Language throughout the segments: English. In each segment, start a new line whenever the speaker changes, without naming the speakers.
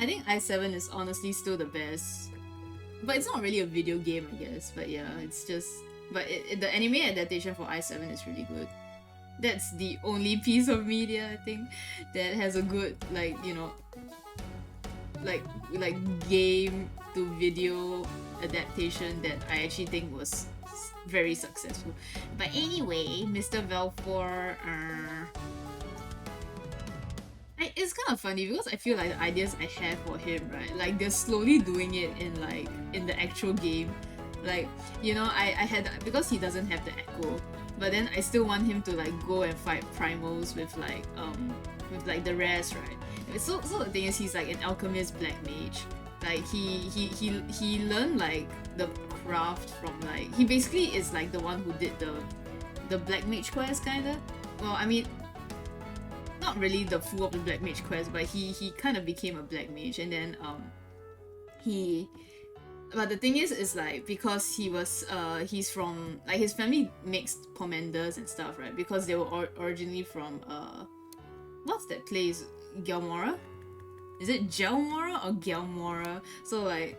I think i7 is honestly still the best. But it's not really a video game, I guess. But yeah, it's just. But the anime adaptation for i7 is really good. That's the only piece of media, I think, that has a good, like, you know, like game to video adaptation that I actually think was very successful. But anyway, Mr. Velfor, it's kind of funny because I feel like the ideas I have for him, right? Like they're slowly doing it in the actual game. Like, you know, I had, because he doesn't have the echo, but then I still want him to like go and fight primals with like the rest, right? So the thing is, he's like an alchemist black mage. Like he learned like the craft from, like, he basically is like the one who did the black mage quest kinda. Well, I mean, not really the full of the black mage quest, but he kind of became a black mage, and then he but the thing is like, because he's from, like, his family makes pomanders and stuff, right? Because they were originally from what's that place, Gelmora? Is it Gelmora or Gelmora? So I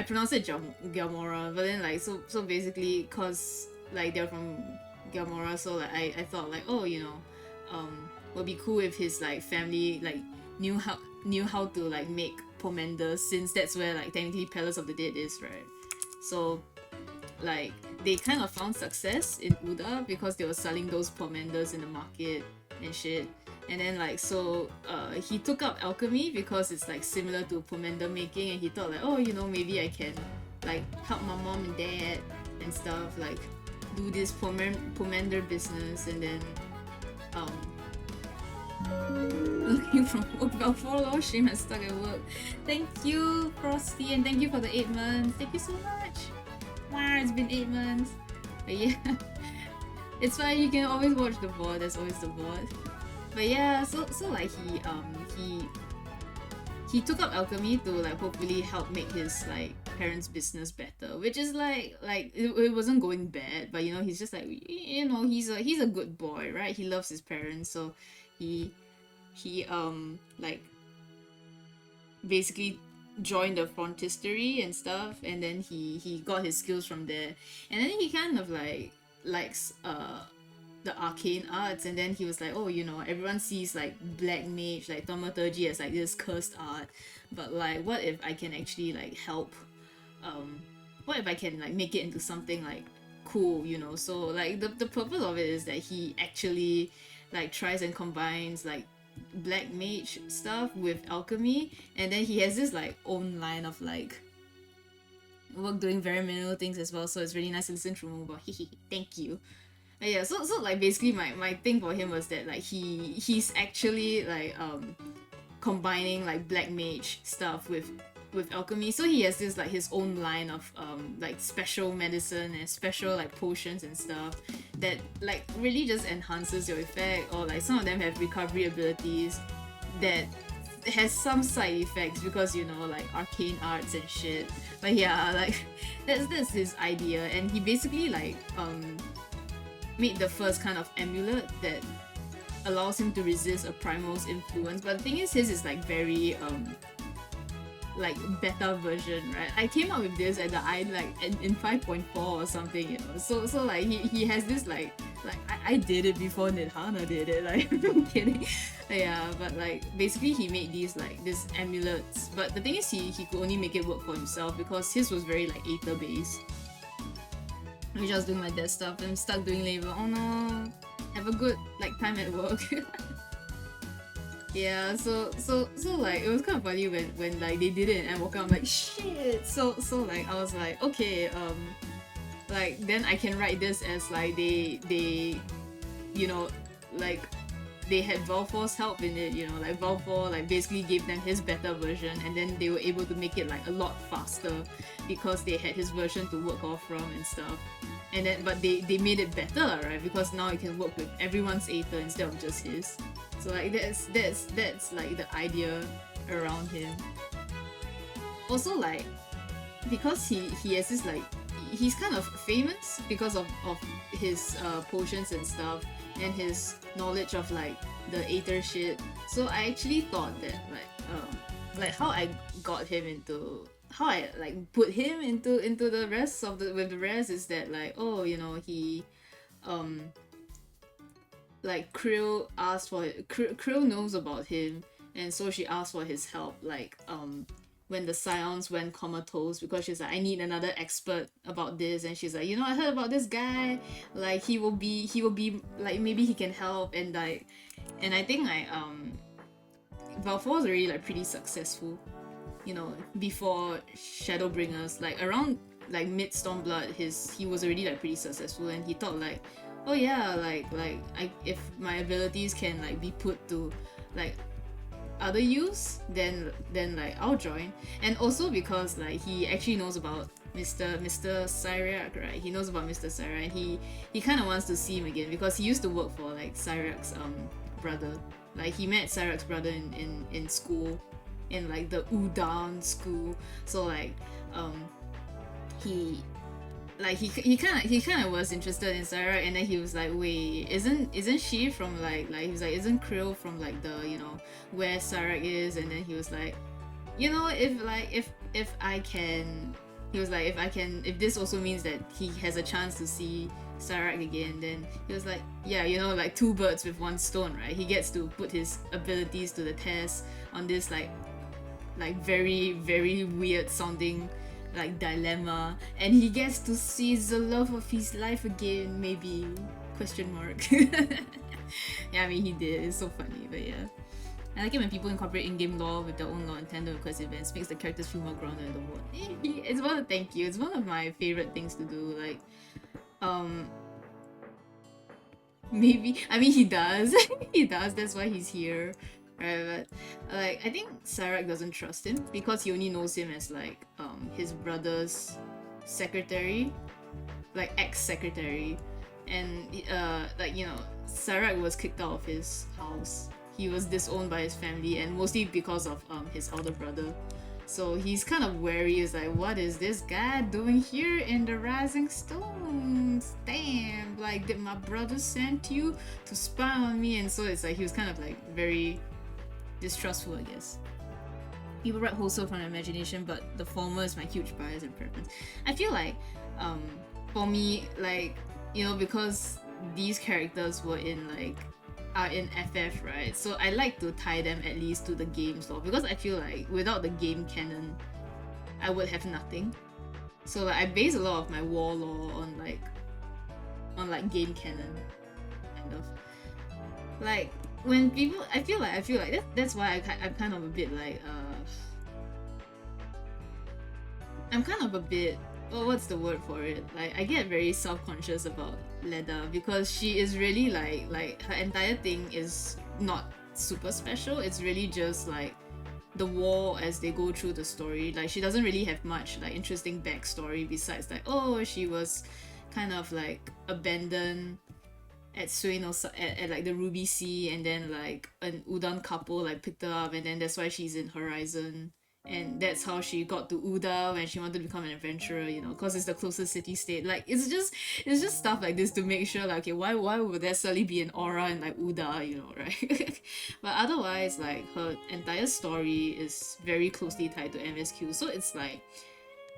pronounce it Gelmora, but then like, so basically, cause like they're from Gelmora, so like I thought like, oh, you know, would be cool if his like family like knew how to like make pomanders, since that's where like technically Palace of the Dead is, right? So like they kind of found success in Uda because they were selling those pomanders in the market and shit. And then like, so he took up alchemy because it's like similar to pomander making, and he thought like, oh, you know, maybe I can like help my mom and dad and stuff, like do this pomander business. And then looking from work about 4 low stream and stuck at work. Thank you, Frosty, and thank you for the 8 months. Thank you so much. Wow, it's been 8 months. But yeah, it's fine, you can always watch the VOD, there's always the VOD. But yeah, so like he took up alchemy to like hopefully help make his like parents' business better, which is like it wasn't going bad, but you know, he's just like, you know, he's a good boy, right? He loves his parents, so he like basically joined the frontistery and stuff, and then he got his skills from there, and then he kind of like likes the arcane arts, and then he was like, oh, you know, everyone sees like black mage, like thaumaturgy, as like this cursed art, but like, what if I can actually like help, what if I can like make it into something like cool, you know? So like the purpose of it is that he actually like tries and combines like black mage stuff with alchemy, and then he has this like own line of like work doing very minimal things as well, so it's really nice to listen through mobile. Thank you. But yeah, so like basically my thing for him was that like he's actually like combining like black mage stuff with alchemy, so he has this like his own line of like special medicine and special like potions and stuff that like really just enhances your effect, or like some of them have recovery abilities that has some side effects because, you know, like arcane arts and shit. But yeah, like that's his idea, and he basically like made the first kind of amulet that allows him to resist a primal's influence. But the thing is, his is like very like beta version, right? I came up with this at the in 5.4 or something, you know. So like he has this like I did it before Nidhana did it, like I'm kidding. Yeah, but like basically he made these like these amulets, but the thing is he could only make it work for himself because his was very like aether based. I'm just doing my dead stuff. I'm stuck doing labor. Oh no. Have a good like time at work. Yeah, so like it was kind of funny when like they did it and I woke up, I'm like shit. So like I was like, okay, like then I can write this as like they you know, like they had Valfor's help in it, you know, like Valfor like basically gave them his better version, and then they were able to make it like a lot faster because they had his version to work off from and stuff. And then but they made it better, right? Because now it can work with everyone's aether instead of just his. So like that's like the idea around him. Also like because he has this like he's kind of famous because of his potions and stuff and his knowledge of like the aether shit. So I actually thought that like like how I got him into how I like put him into the rest of the with the rest is that like, oh, you know, he um like Krill asked for Krill knows about him, and so she asked for his help, like when the Scions went comatose, because she's like, I need another expert about this, and she's like, you know, I heard about this guy, like he will be like, maybe he can help. And like, and I think like Valfor was already like pretty successful, you know, before Shadowbringers, like around like mid Stormblood, he was already like pretty successful, and he thought like, oh yeah, like if my abilities can like be put to like other use, then like I'll join. And also because like he actually knows about Mr. Cyriac, right? He knows about Mr. Cyriac, and he kind of wants to see him again because he used to work for like Cyriac's brother. Like he met Cyriac's brother in school, in like the Udan school. So like he he kind of was interested in Sarah, and then he was like, wait, isn't she from like he was like, isn't Krill from like the, you know, where Sarah is? And then he was like, you know, if I can, he was like, if this also means that he has a chance to see Sarah again, then he was like, yeah, you know, like two birds with one stone, right? He gets to put his abilities to the test on this like very very weird sounding like dilemma, and he gets to see the love of his life again, maybe, question mark. Yeah, I mean, he did, it's so funny. But yeah, I like it when people incorporate in-game lore with their own lore and tandem with quest events, makes the characters feel more grounded in the world. It's one of, thank you, it's one of my favorite things to do. Like maybe, I mean, he does. He does, that's why he's here, right? But like, I think Cyrac doesn't trust him because he only knows him as like his brother's secretary, like ex-secretary. And like, you know, Cyrac was kicked out of his house. He was disowned by his family, and mostly because of his elder brother. So he's kind of wary. Is like, what is this guy doing here in the Rising Stones? Damn, like, did my brother send you to spy on me? And so it's like he was kind of like very distrustful, I guess. People write wholesale from imagination, but the former is my huge bias and preference. I feel like, for me, like, you know, because these characters were in like are in FF, right? So I like to tie them at least to the game's lore, because I feel like without the game canon, I would have nothing. So like I base a lot of my WoL lore on like game canon, kind of. Like when people, I feel like that's why I'm kind of a bit like I'm kind of a bit, well, what's the word for it? Like, I get very self-conscious about Leda because she is really like her entire thing is not super special. It's really just like the war as they go through the story. Like, she doesn't really have much like interesting backstory besides like, oh, she was kind of like abandoned at Swain or at like the Ruby Sea, and then like an Udan couple like picked her up, and then that's why she's in Horizon. And that's how she got to Uda when she wanted to become an adventurer, you know, because it's the closest city state. Like, it's just stuff like this to make sure, like, okay, why would there suddenly be an aura in like Uda, you know, right? But otherwise, like, her entire story is very closely tied to MSQ, so it's like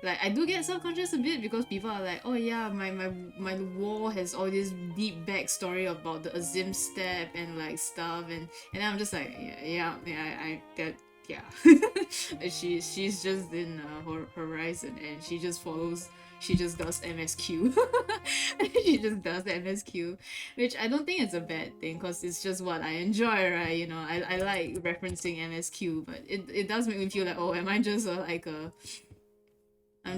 I do get self-conscious a bit because people are like, oh yeah, my war has all this deep backstory about the Azim step and like stuff, and I'm just like, yeah, I that. Yeah. she's just in Horizon, and she just does MSQ. She just does MSQ, which I don't think it's a bad thing because it's just what I enjoy, right? You know, I like referencing MSQ, but it does make me feel like, oh, am I just I'm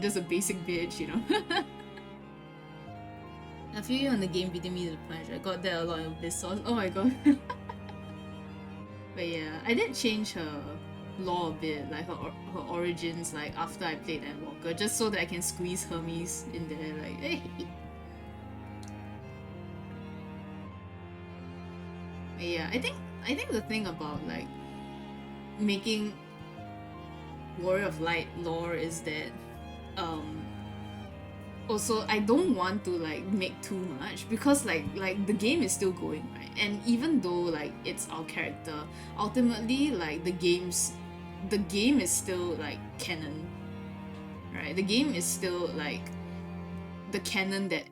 just a basic bitch, you know? I feel you on the game beating me to the punch. I got that a lot of this sauce. Oh my god. But yeah, I did change her lore a bit, like her origins, like after I played Endwalker, just so that I can squeeze Hermes in there, like, hey. But yeah, I think the thing about like making Warrior of Light lore is that also I don't want to like make too much, because like the game is still going, right? And even though like it's our character, ultimately like the game's the game is still like canon, right? The game is still like the canon that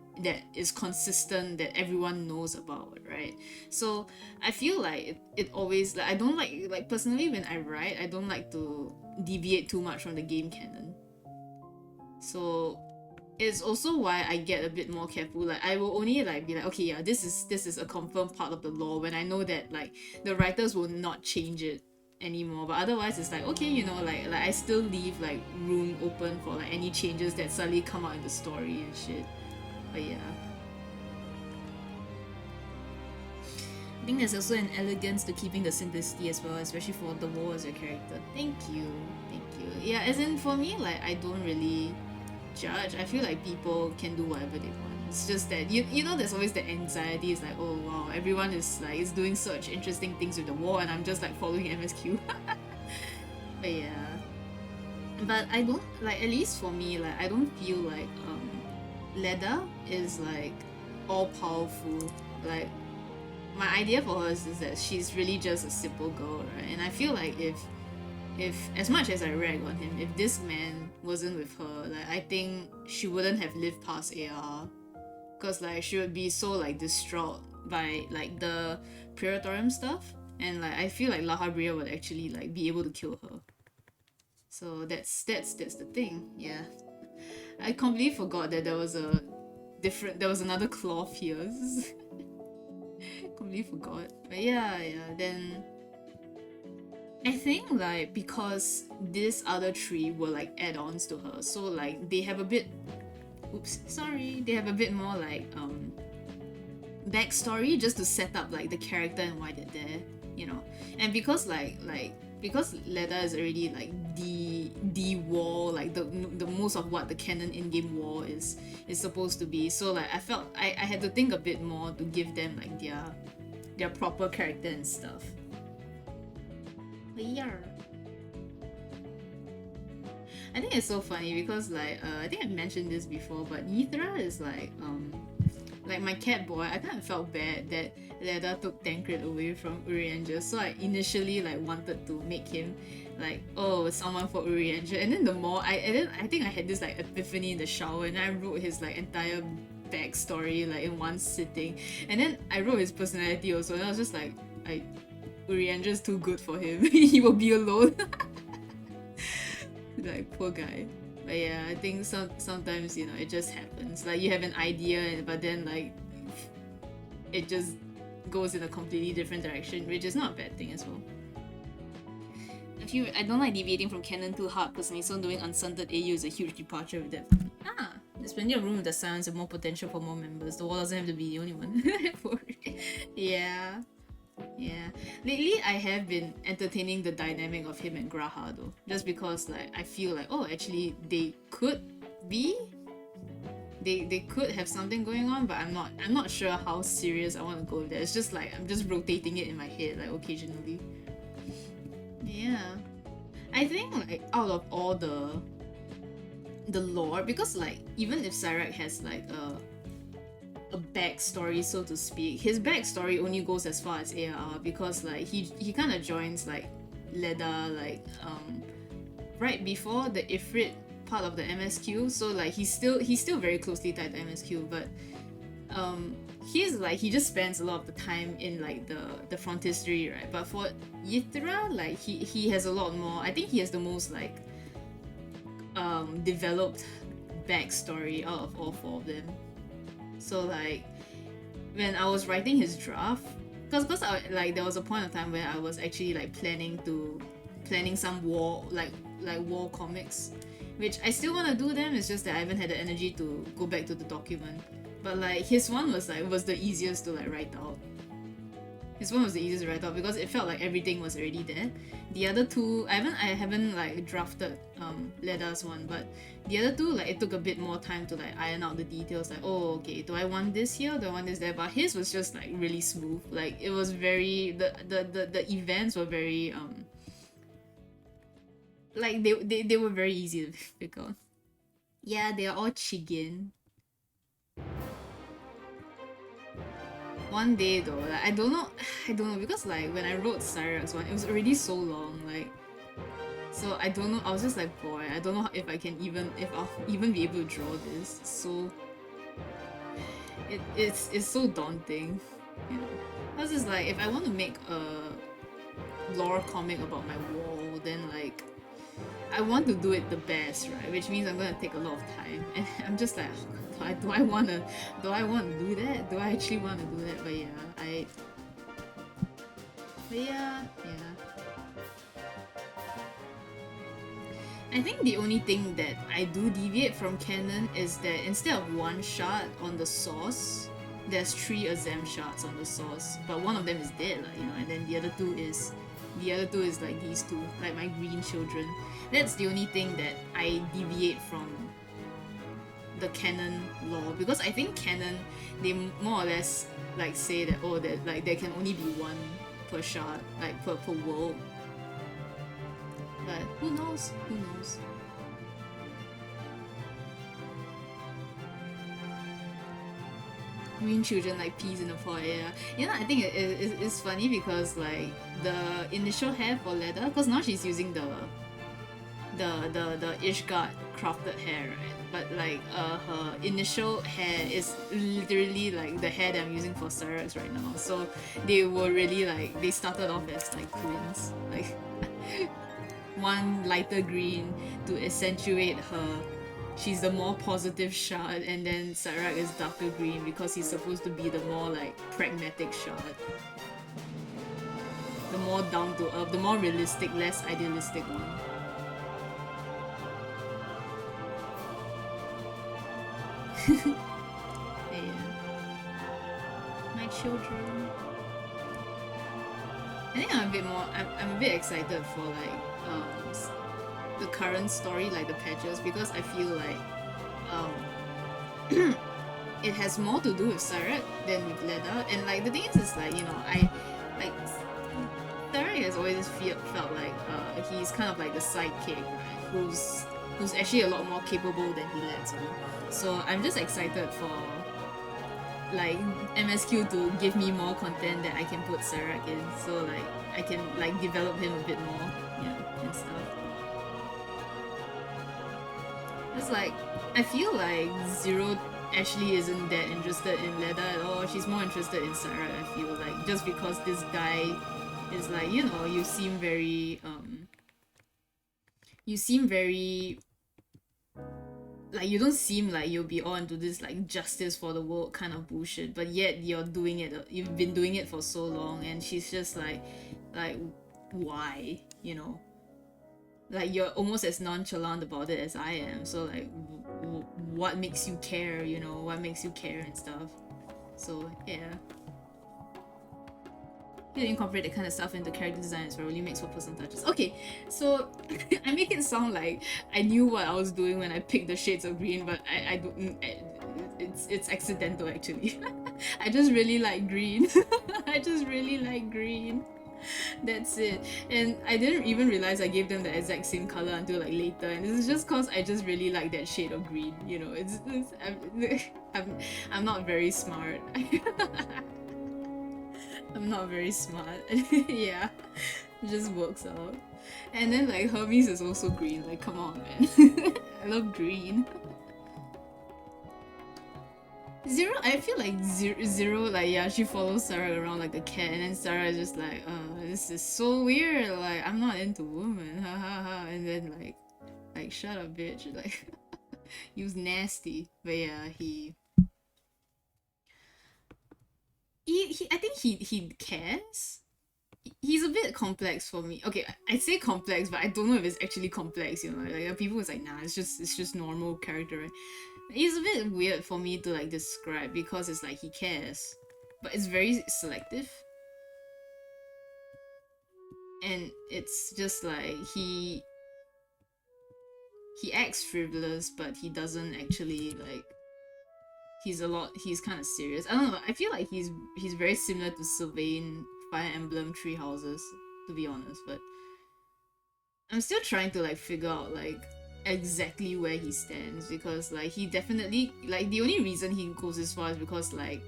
is consistent, that everyone knows about, right? So I feel like it always, like, I don't like personally when I write, I don't like to deviate too much from the game canon. So it's also why I get a bit more careful. Like, I will only like be like, okay, yeah, this is a confirmed part of the lore, when I know that like the writers will not change it anymore. But otherwise it's like, okay, like I still leave like room open for like any changes that suddenly come out in the story and shit. But yeah, I think there's also an elegance to keeping the simplicity as well, especially for the war as a character. Thank you, thank you. Yeah, as in for me, like I don't really judge. I feel like people can do whatever they want. It's just that you know there's always the anxiety. It's like, oh wow, everyone is doing such interesting things with the war, and I'm just like following MSQ. But yeah, but I don't like, at least for me, like I don't feel like Leda is like all powerful. Like my idea for her is that she's really just a simple girl, right? And I feel like if as much as I rag on him, if this man wasn't with her, like I think she wouldn't have lived past AR, because like she would be so like distraught by like the Praetorium stuff, and like I feel like Lahabria would actually like be able to kill her. So that's the thing. Yeah, I completely forgot that there was another claw here. Completely forgot. But yeah, then I think like because this other three were like add-ons to her, so like they have a bit they have a bit more like backstory just to set up like the character and why they're there, you know. And because because Leda is already like the war, like the most of what the canon in-game war is supposed to be. So like I felt I had to think a bit more to give them like their proper character and stuff. But yeah, I think it's so funny because like I think I've mentioned this before, but Yithra is like my cat boy. I kind of felt bad that Leda took Tancred away from Urianger, so I initially like wanted to make him like, oh, someone for Urianger, and then I think I had this like epiphany in the shower, and I wrote his like entire backstory like in one sitting, and then I wrote his personality also, and I was just like, Urianger's too good for him. He will be alone. Like, poor guy. But yeah, I think sometimes, you know, it just happens. Like you have an idea, but then like it just goes in a completely different direction, which is not a bad thing as well. I don't like deviating from canon too hard personally, so doing Unsunted AU is a huge departure with that. There's plenty of room with the silence and more potential for more members. The wall doesn't have to be the only one. Yeah. Yeah. Lately, I have been entertaining the dynamic of him and Graha though, just because like I feel like, oh, actually they could be, they could have something going on, but I'm not sure how serious I want to go with that. It's just like I'm just rotating it in my head like occasionally. Yeah, I think like out of all the lore, because like even if Cyrax has like a backstory, so to speak, his backstory only goes as far as ARR, because like he kind of joins like Leda like right before the Ifrit part of the MSQ, so like he's still very closely tied to MSQ, but he's like, he just spends a lot of the time in like the frontistery, right? But for Yithra, like he has a lot more. I think he has the most like developed backstory out of all four of them. So like when I was writing his draft, because like there was a point of time where I was actually like planning some war like war comics, which I still want to do them. It's just that I haven't had the energy to go back to the document. But like his one was the easiest to like write out. His one was the easiest to write out because it felt like everything was already there. The other two, I haven't like drafted Leda's one, but the other two, like it took a bit more time to like iron out the details. Like, oh, okay, do I want this here? Do I want this there? But his was just like really smooth. Like it was very the events were very like they were very easy to pick on. Yeah, they are all Chigin. One day though, like, I don't know because like when I wrote Cyrax one, it was already so long. Like So I don't know. I was just like, boy, I don't know if I'll even be able to draw this. So it's so daunting, you know. Because it's like if I want to make a lore comic about my wall, then like I want to do it the best, right? Which means I'm gonna take a lot of time, and I'm just like, do I wanna do that? Do I actually want to do that? But yeah, I think the only thing that I do deviate from canon is that instead of one shard on the source, there's 3 Azem shards on the source, but one of them is dead, like, you know, and then the other two is like these two, like my green children. That's the only thing that I deviate from the canon lore, because I think canon, they more or less like say that, oh, that like there can only be one per shard, like per world. But who knows? Who knows? Green children like peas in a pot, yeah. You know, I think it's funny because like the initial hair for Leather, because now she's using the Ishgard crafted hair, right? But like her initial hair is literally like the hair that I'm using for Syrax right now. So they were really like, they started off as like twins, like one lighter green to accentuate her. She's the more positive shard, and then Syrax is darker green because he's supposed to be the more like pragmatic shard. The more down to earth, the more realistic, less idealistic one. Yeah. My children. I think I'm a bit more. I'm a bit excited for like the current story, like the patches, because I feel like it has more to do with Syrax than with Leather. And like the thing is like, you know, I like Syrax has always felt like he's kind of like the sidekick, right? Who's actually a lot more capable than he lets on. So I'm just excited for like MSQ to give me more content that I can put Syrax in, so like I can like develop him a bit more, you know, and stuff. It's like I feel like Zero actually isn't that interested in Leather at all. She's more interested in Syrax, I feel like, just because this guy is like, you know, you seem very like, you don't seem like you'll be on to this like justice for the world kind of bullshit, but yet you've been doing it for so long. And she's just like why, you know, like you're almost as nonchalant about it as I am. So like what makes you care, you know, what makes you care and stuff. So yeah, you incorporate that kind of stuff into character design as well, really makes for personal touches. Okay, so I make it sound like I knew what I was doing when I picked the shades of green, but I don't. It's accidental actually. I just really like green. I just really like green. That's it. And I didn't even realize I gave them the exact same color until like later. And this is just cause I just really like that shade of green. You know, I'm not very smart. I'm not very smart. Yeah, it just works out. And then like Hermes is also green. Like, come on, man. I love green. Zero, I feel like Zero, like, yeah, she follows Sarah around like a cat, and then Sarah is just like, this is so weird. Like, I'm not into women, ha ha ha. And then like, shut up, bitch. Like, he was nasty. But yeah, I think he cares. He's a bit complex for me. Okay, I say complex, but I don't know if it's actually complex, you know. Like people was like, nah, it's just normal character, right? He's a bit weird for me to like describe, because it's like he cares, but it's very selective. And it's just like he acts frivolous, but he doesn't actually like, he's kind of serious. I don't know, I feel like he's very similar to Sylvain Fire Emblem Tree Houses, to be honest, but I'm still trying to like figure out like exactly where he stands, because like he definitely, like, the only reason he goes this far is because like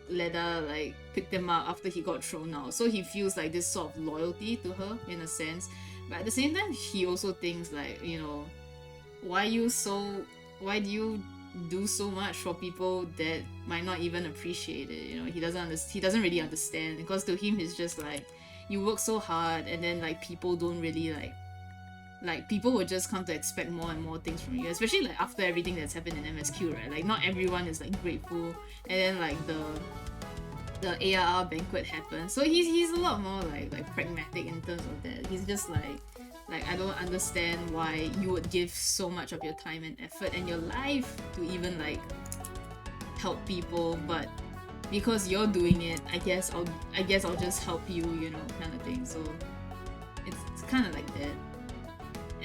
Leda like picked him up after he got thrown out, so he feels like this sort of loyalty to her in a sense. But at the same time, he also thinks like, why you so why do you do so much for people that might not even appreciate it? He doesn't really understand, because to him it's just like, you work so hard, and then like people don't really like people will just come to expect more and more things from you, especially like after everything that's happened in MSQ, right? Like not everyone is like grateful, and then like the ARR banquet happened, so he's a lot more like pragmatic in terms of that. He's just like, I don't understand why you would give so much of your time and effort and your life to even like help people, but because you're doing it, I guess I'll just help you, kind of thing. So it's kind of like that.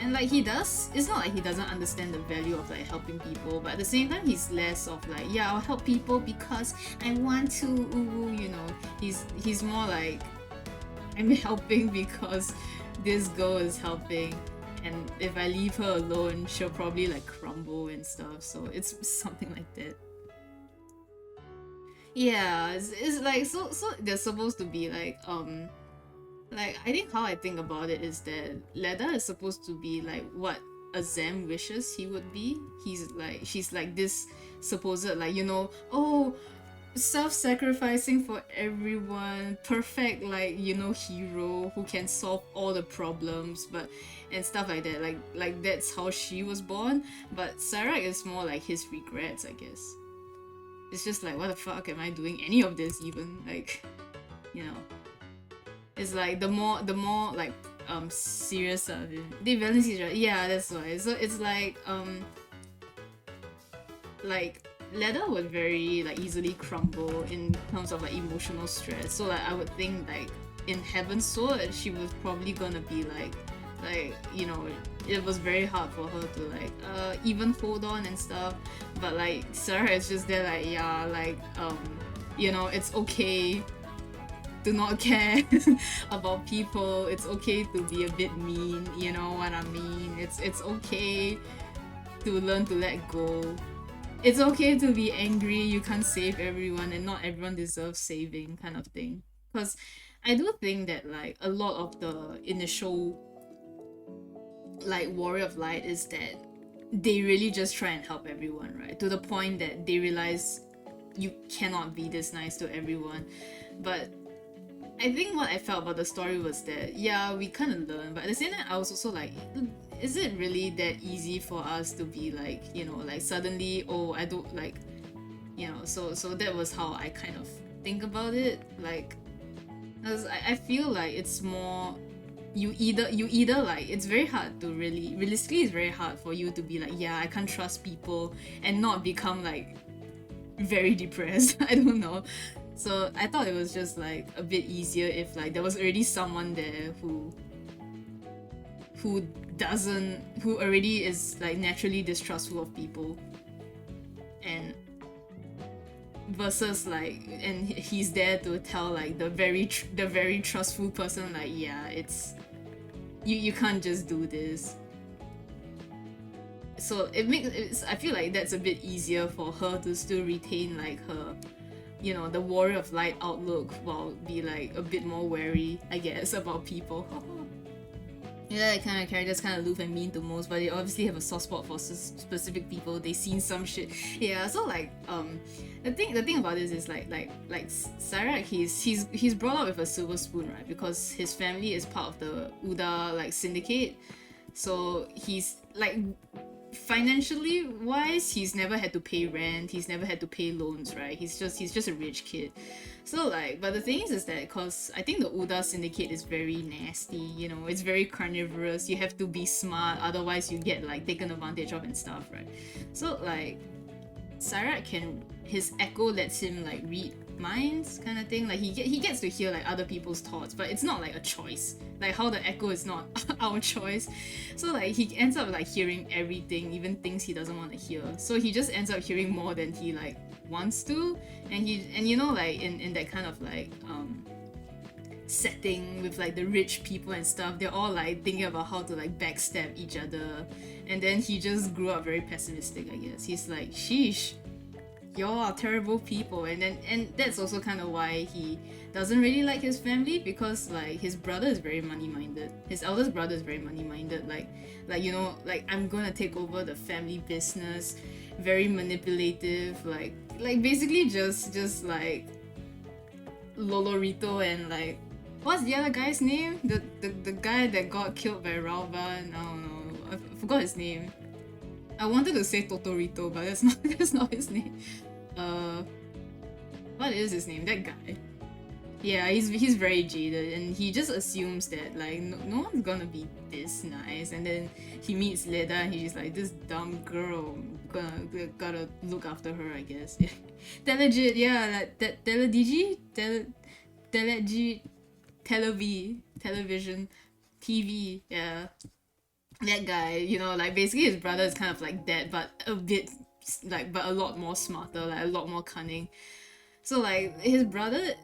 And like it's not like he doesn't understand the value of like helping people, but at the same time he's less of like, yeah, I'll help people because I want to, he's more like, I'm helping because this girl is helping, and if I leave her alone, she'll probably like crumble and stuff. So it's something like that. Yeah, it's like, so they're supposed to be like, I think how I think about it is that Leda is supposed to be like what a Zem wishes he would be. She's like this supposed like, oh, self-sacrificing for everyone, perfect like, hero who can solve all the problems, but and stuff like that. Like that's how she was born. But Sarak is more like his regrets, I guess. It's just like, what the fuck am I doing any of this even? Like, it's like the more like serious stuff. The violence is right. Yeah, that's why. So it's like Leda would very like easily crumble in terms of like emotional stress. So like I would think like in Heaven's Sword she was probably gonna be like it was very hard for her to like even hold on and stuff. But like Sarah is just there like, yeah, like it's okay to not care about people. It's okay to be a bit mean, you know what I mean? It's okay to learn to let go. It's okay to be angry. You can't save everyone, and not everyone deserves saving, kind of thing. Because I do think that like a lot of the initial like Warrior of Light is that they really just try and help everyone, right? To the point that they realize you cannot be this nice to everyone. But I think what I felt about the story was that, yeah, we kind of learn, but at the same time, I was also like, is it really that easy for us to be like, like suddenly, oh, I don't like, so that was how I kind of think about it. Like, I feel like it's more, you either like, it's very hard to realistically, it's very hard for you to be like, yeah, I can't trust people, and not become like very depressed. I don't know. So I thought it was just like a bit easier if like there was already someone there who already is like naturally distrustful of people, and versus like, and he's there to tell like the very trustful person like, yeah, it's you can't just do this. So I feel like that's a bit easier for her to still retain like her, the Warrior of Light outlook, while be like a bit more wary, I guess, about people. Yeah, that kind of characters kind of aloof and mean to most, but they obviously have a soft spot for specific people. They've seen some shit. Yeah, so like the thing about this is like Sarak, he's brought up with a silver spoon, right? Because his family is part of the Uda like syndicate, so he's like, financially wise, he's never had to pay rent, he's never had to pay loans, right? He's just a rich kid. So like, but the thing is that because I think the Uda syndicate is very nasty, it's very carnivorous. You have to be smart, otherwise you get like taken advantage of and stuff, right? So like Sarak his echo lets him like read minds, kind of thing. Like he gets to hear like other people's thoughts, but it's not like a choice. Like how the echo is not our choice. So like he ends up like hearing everything, even things he doesn't want to hear. So he just ends up hearing more than he like wants to, and like in that kind of like setting with like the rich people and stuff, they're all like thinking about how to like backstab each other, and then he just grew up very pessimistic, I guess. He's like, sheesh, y'all are terrible people. And that's also kind of why he doesn't really like his family, because like his brother is very money minded. His eldest brother is very money minded. Like you know, like I'm gonna take over the family business, very manipulative, like basically just like Lolorito and like what's the other guy's name? The guy that got killed by Ralva. No, I forgot his name. I wanted to say Totorito, but that's not that's not his name. Uh, what is his name? That guy. Yeah, he's very jaded, and he just assumes that like no one's gonna be this nice, and then he meets Leda, and he's like, this dumb girl, gotta look after her, I guess. Telegit, yeah, like that Teledigi, Telegi, television, TV, yeah. That guy, you know, like basically his brother is kind of like that, but a bit like, but a lot more smarter, like a lot more cunning. So like his brother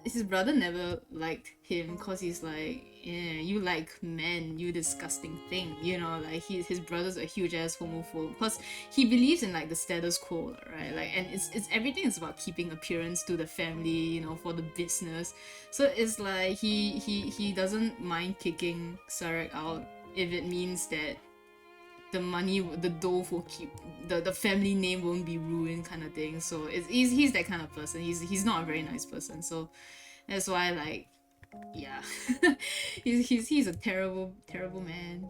never liked him because he's like, yeah, you like men, you disgusting thing, you know, like his brother's a huge ass homophobe because he believes in like the status quo, right? Like, and it's everything is about keeping appearance to the family, you know, for the business. So it's like he doesn't mind kicking Sarek out if it means that the money, the dough will keep, the family name won't be ruined, kind of thing. So he's that kind of person. He's not a very nice person. So that's why, like, yeah, he's a terrible man.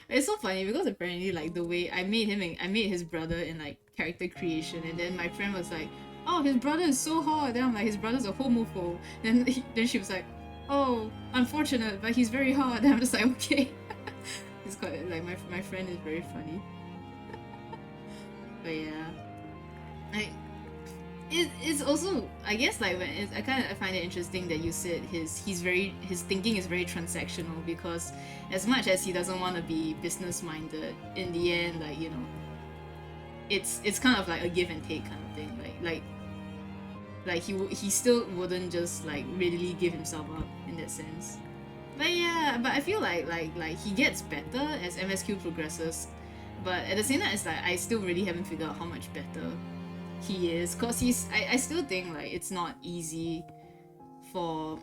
It's so funny because apparently, like, the way I made his brother in like character creation, and then my friend was like, oh, his brother is so hot. Then I'm like, his brother's a homophobe. Then she was like, oh, unfortunate, but he's very hot. Then I'm just like, okay. It's quite like my friend is very funny. But yeah, like it's also, I guess, like when I find it interesting that you said his thinking is very transactional, because as much as he doesn't want to be business minded, in the end, like, you know, it's kind of like a give and take kind of thing. Like he still wouldn't just like readily give himself up in that sense. But yeah, but I feel like he gets better as MSQ progresses, but at the same time, it's like I still really haven't figured out how much better he is, cause I still think like it's not easy for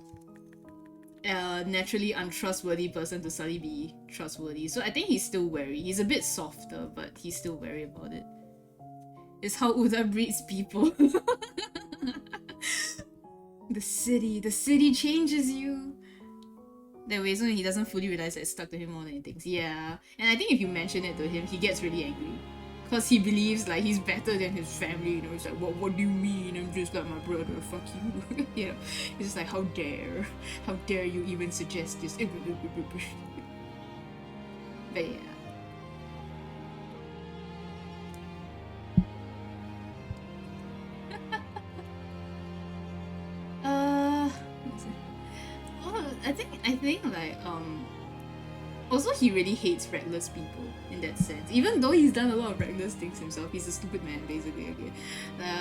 a naturally untrustworthy person to suddenly be trustworthy. So I think he's still wary. He's a bit softer, but he's still wary about it. It's how Uda breeds people. The city changes you. That way, so he doesn't fully realize that it's stuck to him more than he thinks. Yeah, and I think if you mention it to him, he gets really angry, cause he believes like he's better than his family. You know, he's like, what do you mean? I'm just like my brother. Fuck you. You know, it's just like, how dare you even suggest this? But yeah. I think like also he really hates reckless people in that sense. Even though he's done a lot of reckless things himself, he's a stupid man basically. Okay,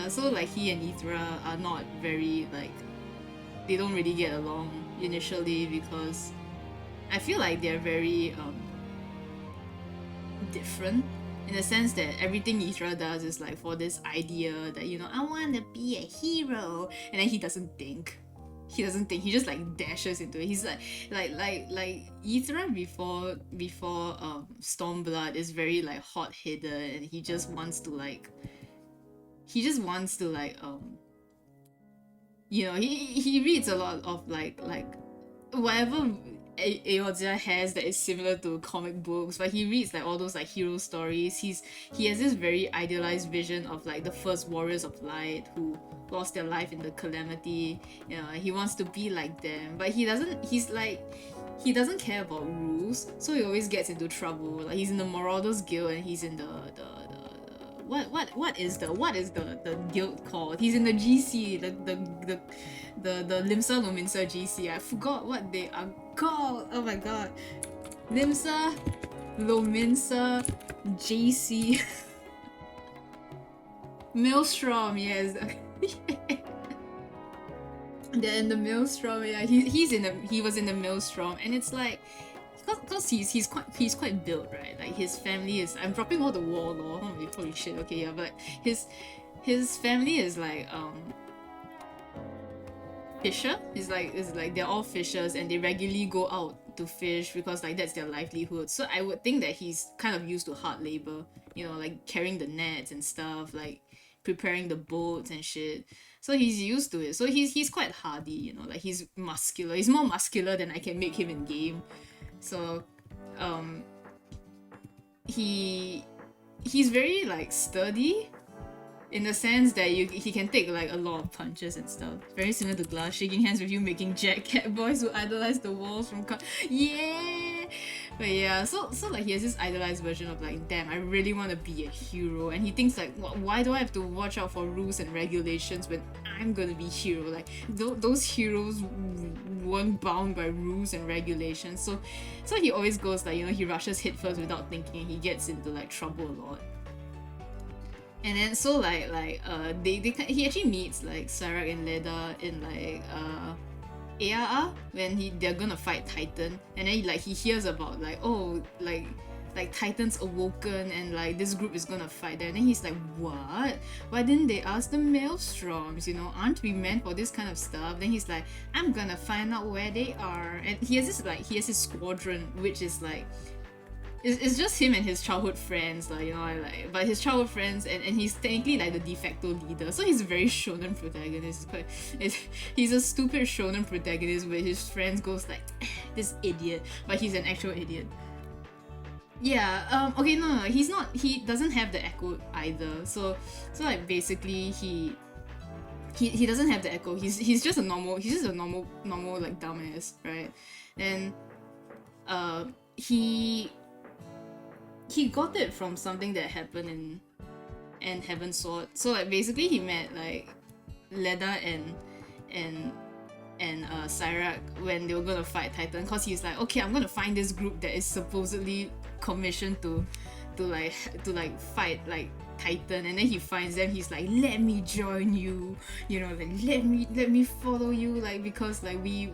so like he and Ithra are not very like, they don't really get along initially, because I feel like they're very different, in the sense that everything Ithra does is like for this idea that, you know, I want to be a hero, and then he doesn't think. He just like dashes into it. He's like Ithra before Stormblood is very like hot-headed, and he just wants to like you know, he reads a lot of like whatever Aorzia has that is similar to comic books, but he reads like all those like hero stories. He has this very idealized vision of like the first warriors of light who lost their life in the calamity. You know, he wants to be like them, but he doesn't care about rules, so he always gets into trouble. Like he's in the Marauders Guild, and he's in the what is the guild called? He's in the GC, the Limsa Lominsa GC. I forgot what they are called. Oh my god. Limsa Lominsa GC. Maelstrom, yes. They're in the Maelstrom, yeah. He was in the Maelstrom, and it's like, because he's quite built, right? Like his family is, I'm dropping all the WoL Lore. Holy shit, okay, yeah, but his family is like fisher. It's like they're all fishers and they regularly go out to fish because like that's their livelihood. So I would think that he's kind of used to hard labor, like carrying the nets and stuff, like preparing the boats and shit. So he's used to it. So he's quite hardy, like he's muscular. He's more muscular than I can make him in game. So um he he's very like sturdy in the sense that he can take like a lot of punches and stuff. Very similar to Glass, shaking hands with you, making Jack Cat boys who idolize the walls from yeah. But yeah, so like he has this idealized version of like, damn, I really want to be a hero, and he thinks like, why do I have to watch out for rules and regulations when I'm gonna be hero? Like those heroes weren't bound by rules and regulations. So he always goes like, he rushes head first without thinking. He gets into like trouble a lot. And then so he actually meets like Sarak and Leda in like ARR when they're gonna fight Titan, and then he hears about like, oh, like Titan's awoken and like this group is gonna fight there, and then he's like, what? Why didn't they ask the Maelstroms? Aren't we meant for this kind of stuff? Then he's like, I'm gonna find out where they are, and he has his squadron, which is like, it's just him and his childhood friends, but his childhood friends, and he's technically like the de facto leader. So he's a very shonen protagonist. He's a stupid shonen protagonist where his friends goes like, this idiot, but he's an actual idiot. Yeah. Okay. No. He's not. He doesn't have the echo either. So like basically he doesn't have the echo. He's just a normal. He's just a normal like dumbass, right? And he got it from something that happened in Heaven's Sword. So like basically he met like Leda and Cyrac when they were gonna fight Titan, because he's like, okay, I'm gonna find this group that is supposedly commissioned to fight like Titan, and then he finds them. He's like, let me join you, like let me follow you, like because like we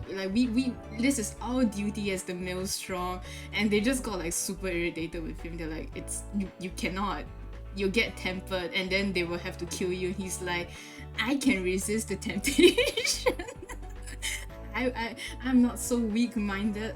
this is our duty as the Maelstrom. And they just got like super irritated with him. They're like, it's you cannot, you'll get tempered and then they will have to kill you. He's like, I can resist the temptation. I'm not so weak-minded.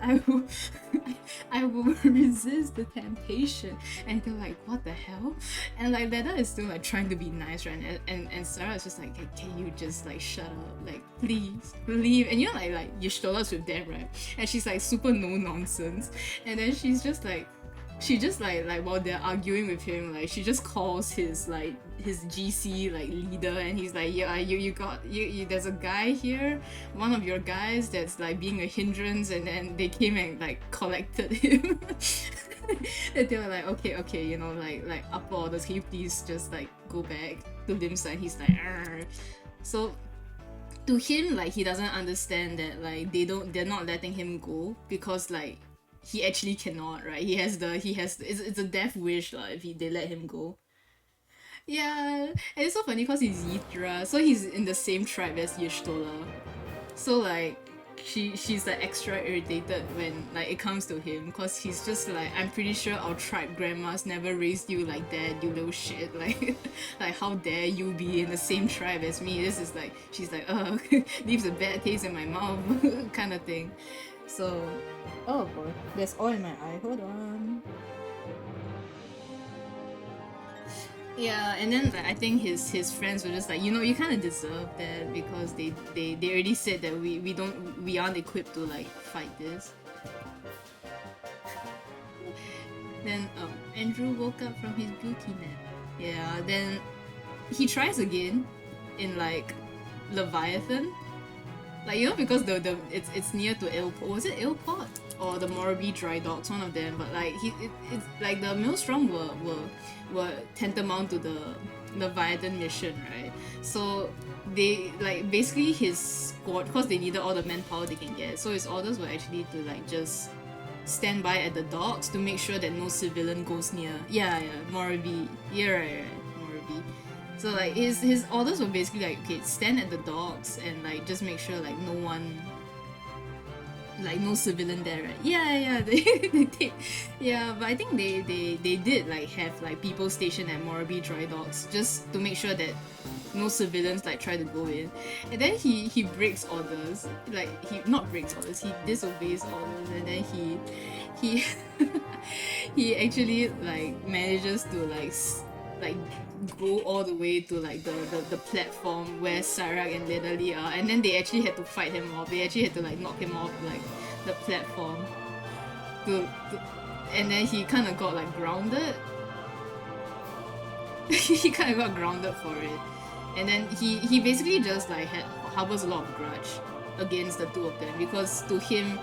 I will resist the temptation. And they're like, what the hell? And like Leda is still like trying to be nice, right? And Sarah is just like, hey, can you just like shut up? Like please leave. And like Yishtola's with them, right? And she's like super no nonsense. And then she's just like, while they're arguing with him, like she just calls his GC like leader, and he's like, yeah, you there's a guy here, one of your guys that's like being a hindrance, and then they came and like collected him. And they were like, okay, like upper orders, can you please just like go back to Limsa? And he's like, argh. So to him, like he doesn't understand that like they're not letting him go because like he actually cannot, right? It's a death wish if they let him go. Yeah, and it's so funny because he's Yithra, so he's in the same tribe as Y'shtola. So like she's like extra irritated when like it comes to him, because he's just like, I'm pretty sure our tribe grandmas never raised you like that, you little shit. Like like how dare you be in the same tribe as me? This is like, she's like, leaves a bad taste in my mouth kind of thing. So, oh boy, there's oil in my eye. Hold on. Yeah, and then like, I think his friends were just like, you kind of deserve that because they already said that we aren't equipped to like fight this. Then Andrew woke up from his beauty nap. Yeah, then he tries again in like Leviathan. Like, because it's near to Ilport. Was it Ilport? Or the Morabi Dry Docks, one of them. But like it's like the Maelstrom were tantamount to the Leviathan mission, right? So they like basically his squad, because they needed all the manpower they can get. So his orders were actually to like just stand by at the docks to make sure that no civilian goes near. Yeah, Morabi. Yeah, right. Morabi. So like his orders were basically like, okay, stand at the docks and like just make sure like no one like no civilian there, right? Yeah, they did. Yeah, but I think they did like have like people stationed at Morabi dry docks just to make sure that no civilians like try to go in. And then he breaks orders. Like he not breaks orders, he disobeys orders, and then he he actually like manages to like go all the way to like the platform where Sarak and Ledali are, and then they actually had to fight him off. They actually had to like knock him off like the platform to and then he kind of got like grounded. He kind of got grounded for it, and then he basically just like harbors a lot of grudge against the two of them because to him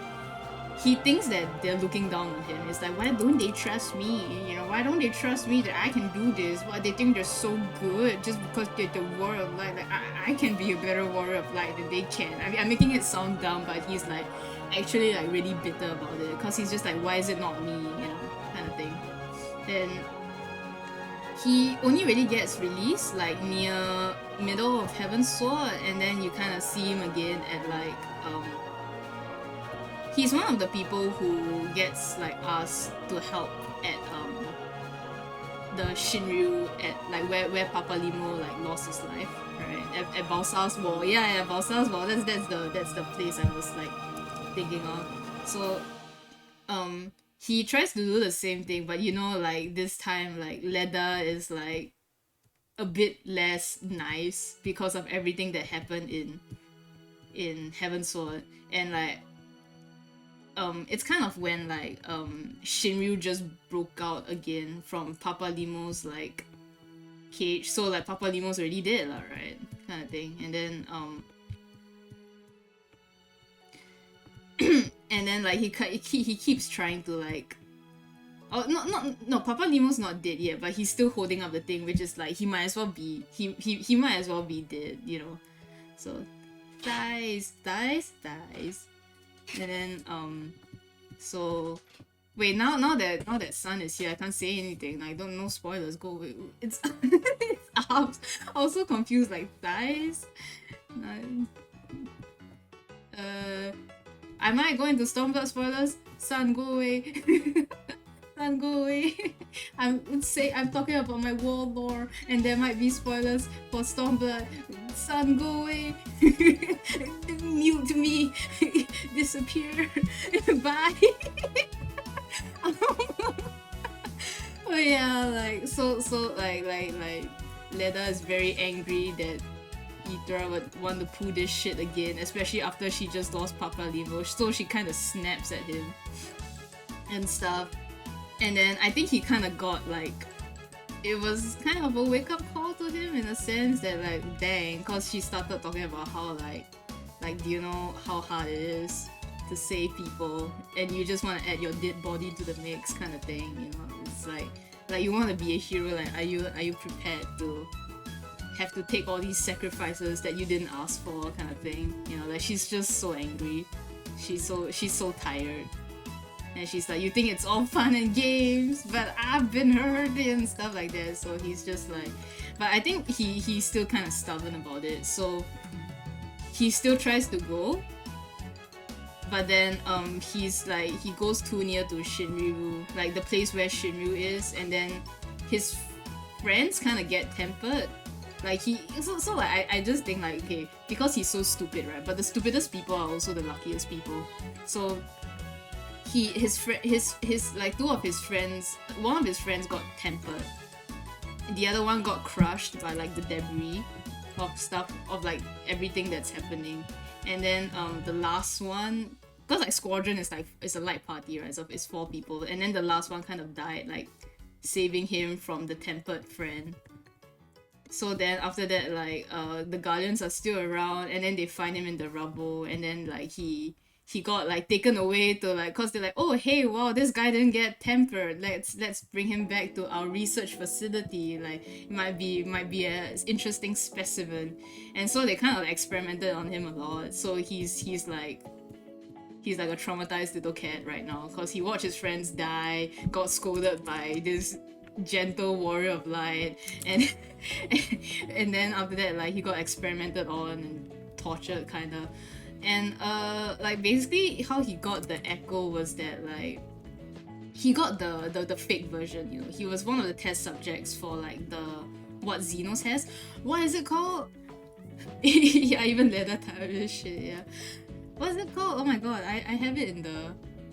he thinks that they're looking down on him. It's like, why don't they trust me? You know, why don't they trust me that I can do this? Why they think they're so good just because they're the warrior of light? Like, I can be a better warrior of light than they can. I mean, I'm making it sound dumb, but he's like actually like really bitter about it because he's just like, why is it not me? You know, kind of thing. Then he only really gets released like near middle of Heaven's Sword, and then you kind of see him again at like he's one of the people who gets like asked to help at the Shinryu at like where Papa Limo like lost his life, right? At Balsa's Wall. Yeah, Balsa's Wall. That's the place I was like thinking of. So he tries to do the same thing, but you know, like this time like Leda is like a bit less nice because of everything that happened in Heaven's Sword. And like it's kind of when like Shinryu just broke out again from Papa Limo's like cage. So like Papa Limo's already dead, right? Kind of thing. And then and then like he keeps trying to like no, Papa Limo's not dead yet, but he's still holding up the thing, which is like he might as well be he might as well be dead, you know. So dies. And then so wait, now that Sun is here, I can't say anything. Like, don't, no spoilers, go away. It's I'm also confused, like dies. I might go into Stormblood spoilers. Sun, go away. Sun, go away. I'm talking about my WoL lore, and there might be spoilers for Stormblood. Sun, go away. Mute me. Disappear. Bye. Oh yeah, like so like Leda is very angry that Ithra would want to pull this shit again, especially after she just lost Papa Limo. So she kind of snaps at him and stuff. And then I think he kind of got like, it was kind of a wake up call to him in a sense that like, dang, because she started talking about how like do you know how hard it is to save people, and you just want to add your dead body to the mix, kind of thing. You know, it's like you want to be a hero. Like, are you prepared to have to take all these sacrifices that you didn't ask for, kind of thing? You know, like she's just so angry. She's so tired. And she's like, you think it's all fun and games, but I've been hurt and stuff like that. So he's just like, but I think he's still kind of stubborn about it. So he still tries to go, but then he's like, he goes too near to Shinryu, like the place where Shinryu is, and then his friends kind of get tempered. Like so like I just think like, okay, because he's so stupid, right? But the stupidest people are also the luckiest people. So his like two of his friends, one of his friends got tempered, the other one got crushed by like the debris of stuff, of like everything that's happening. And then the last one, because like squadron is like, it's a light party, right? So it's 4 people, and then the last one kind of died, like saving him from the tempered friend. So then after that, like the guardians are still around, and then they find him in the rubble, and then like he got like taken away to like, cause they're like, oh hey, wow, this guy didn't get tempered, let's bring him back to our research facility, like it might be a interesting specimen. And so they kind of like experimented on him a lot. So he's like a traumatized little cat right now, cause he watched his friends die, got scolded by this gentle warrior of light, and and then after that, like he got experimented on and tortured, kind of. And like basically how he got the echo was that like he got the fake version, you know. He was one of the test subjects for like the what Xenos has. What is it called? Yeah, even Leda type this shit, yeah. What is it called? Oh my god, I have it in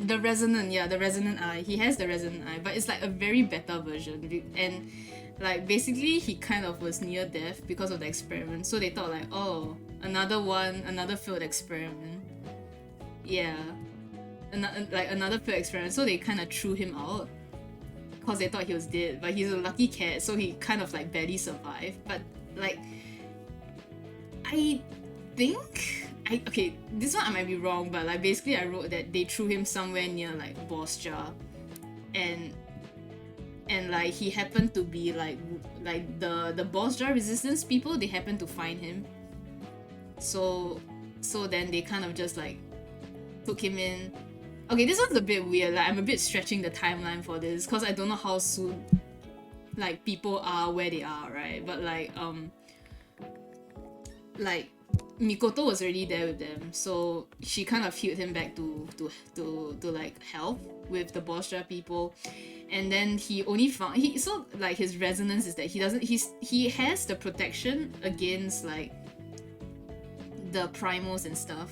the resonant, yeah, the resonant eye. He has the resonant eye, but it's like a very better version. And like basically he kind of was near death because of the experiment. So they thought like, oh, another failed experiment. Yeah. Another failed experiment. So they kind of threw him out because they thought he was dead. But he's a lucky cat, so he kind of like barely survived. But like, I think okay, this one I might be wrong, but like basically I wrote that they threw him somewhere near like Boss Jar, and like he happened to be like the Boss Jar resistance people, they happened to find him. So then they kind of just like took him in. Okay, this one's a bit weird. Like I'm a bit stretching the timeline for this because I don't know how soon like people are where they are, right? But like Mikoto was already there with them, so she kind of healed him back to like health with the Bostra people. And then he only found so like his resonance is that he has the protection against like the primals and stuff.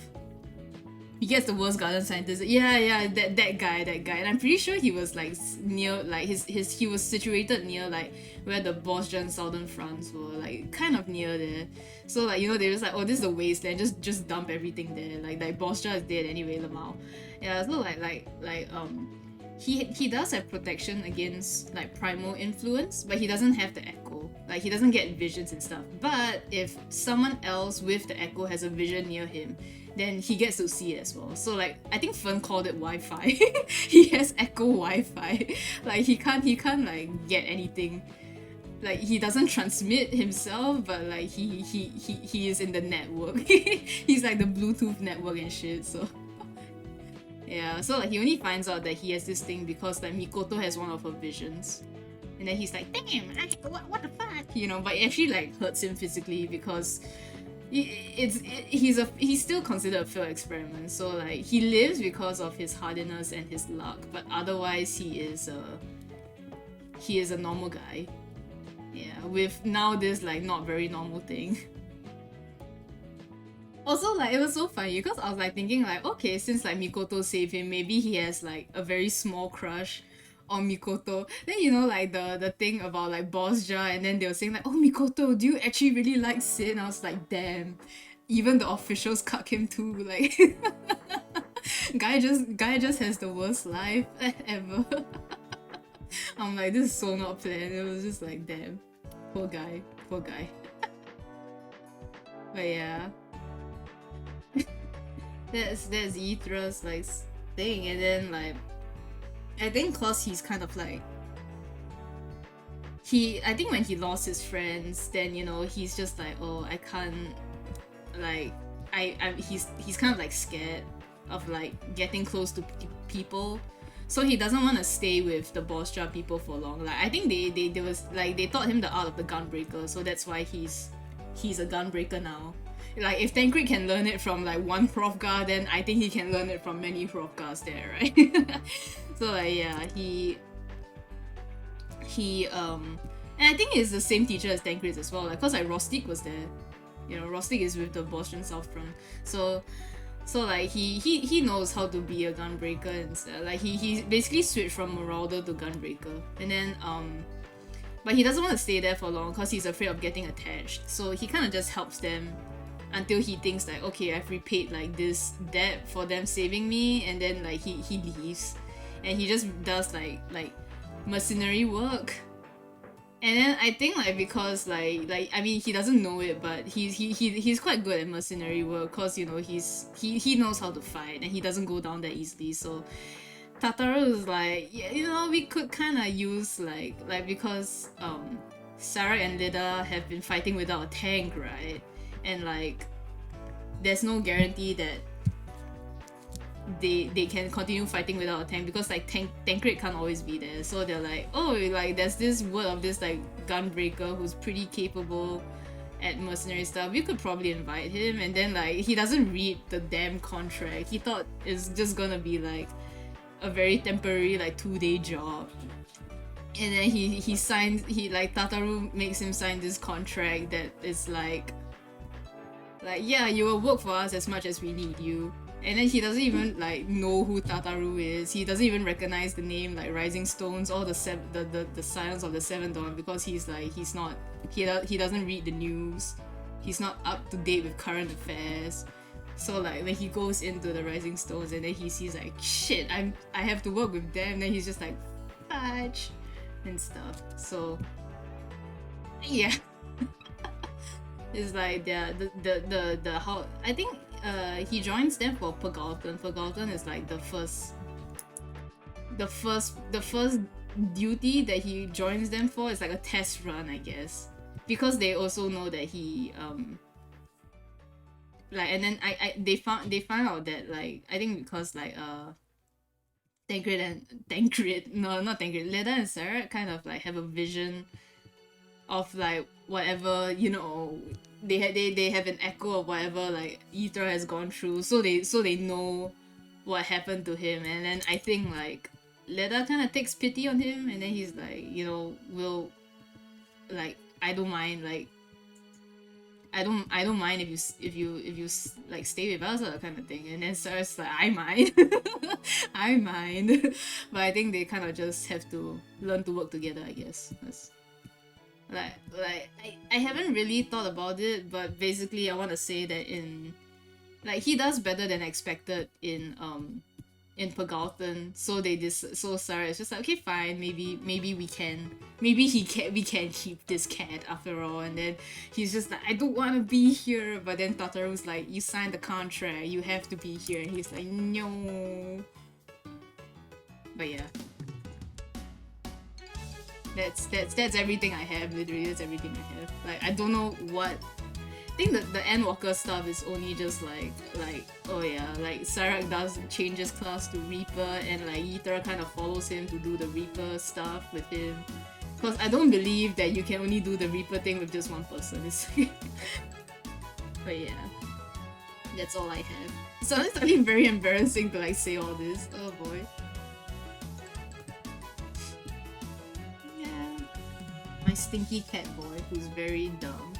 He gets the worst garden scientist. Yeah, that guy. And I'm pretty sure he was like near, like he was situated near like where the Bosjan Southern France were, like kind of near there. So like, you know, they was like, oh, this is a wasteland, just dump everything there. Like Bosja is dead anyway, Lamau. Yeah, so he does have protection against like primal influence, but he doesn't have the echo. Like he doesn't get visions and stuff. But if someone else with the echo has a vision near him, then he gets to see it as well. So like I think Fern called it Wi-Fi. He has echo Wi-Fi. Like he can't like get anything. Like he doesn't transmit himself, but like he is in the network. He's like the Bluetooth network and shit. So yeah, so like he only finds out that he has this thing because like Mikoto has one of her visions. And then he's like, damn, what the fuck? You know, but it actually like hurts him physically because he's still considered a failed experiment. So like he lives because of his hardiness and his luck, but otherwise he is a normal guy. Yeah, with now this like not very normal thing. Also, like it was so funny because I was like thinking like, okay, since like Mikoto saved him, maybe he has like a very small crush on Mikoto. Then you know like the thing about like Bosja, and then they were saying like, oh Mikoto, do you actually really like Sid? And I was like, damn, even the officials cuck him too. Like guy just has the worst life ever. I'm like, this is so not planned. It was just like, damn, poor guy. But yeah. That's Ythra's like thing, and then like I think cause he's kind of like I think when he lost his friends, then you know he's just like, oh, I can't like he's kind of like scared of like getting close to people, so he doesn't want to stay with the Bostra people for long. Like I think they was like they taught him the art of the gunbreaker, so that's why he's a gunbreaker now. Like if Tancred can learn it from like one Hrothgar, then I think he can learn it from many Hrothgars there, right? So like yeah, and I think it's the same teacher as Tancred as well, like cause like Rostik was there. You know, Rostik is with the Boston South Front. So like he knows how to be a gunbreaker and stuff. Like he basically switched from Marauder to gunbreaker. And then but he doesn't want to stay there for long because he's afraid of getting attached. So he kind of just helps them until he thinks like, okay, I've repaid like this debt for them saving me, and then like he leaves and he just does like mercenary work. And then I think like because like I mean he doesn't know it, but he's quite good at mercenary work because you know he knows how to fight and he doesn't go down that easily. So Tataru is like, yeah, you know, we could kind of use like because Sarah and Lida have been fighting without a tank, right? And like there's no guarantee that they can continue fighting without a tank because like Tancred can't always be there. So they're like, oh, like there's this word of this like gunbreaker who's pretty capable, at mercenary stuff, we could probably invite him. And then like he doesn't read the damn contract. He thought it's just gonna be like a very temporary like 2-day job. And then he signs, he like Tataru makes him sign this contract that is like yeah, you will work for us as much as we need you. And then he doesn't even like know who Tataru is. He doesn't even recognize the name like Rising Stones or the Silence of the Seven Dawn, because he's like he doesn't read the news. He's not up to date with current affairs. So like when he goes into the Rising Stones and then he sees like shit, I have to work with them, then he's just like fudge and stuff. So yeah. It's like the how I think he joins them for Pagalton. Pagalton is like the first duty that he joins them for is like a test run, I guess, because they also know that he like, and then they found out that like I think because like no, not Tancred, Leda and Sarah kind of like have a vision of like whatever, you know, they have an echo of whatever like Ether has gone through, so they know what happened to him. And then I think like Leda kind of takes pity on him, and then he's like, you know, will like I don't mind, like I don't mind if you like stay with us, or kind of thing. And then Sarah's like, I mind. I mind. But I think they kind of just have to learn to work together, I guess. Like I haven't really thought about it, but basically I want to say that in like he does better than expected in Pagalton, so so Sarah is just like, okay, fine, maybe we can keep this cat after all. And then he's just like, I don't want to be here, but then Tataru's like, you signed the contract, you have to be here, and he's like, no. But yeah, that's everything I have. Literally, that's everything I have. Like I don't know what. I think the Endwalker stuff is only just like oh yeah, like Sarak does changes class to Reaper, and like Ythra kind of follows him to do the Reaper stuff with him. Cause I don't believe that you can only do the Reaper thing with just one person. But yeah, that's all I have. So it's actually very embarrassing to like say all this. Oh boy. Yeah, my stinky cat boy who's very dumb.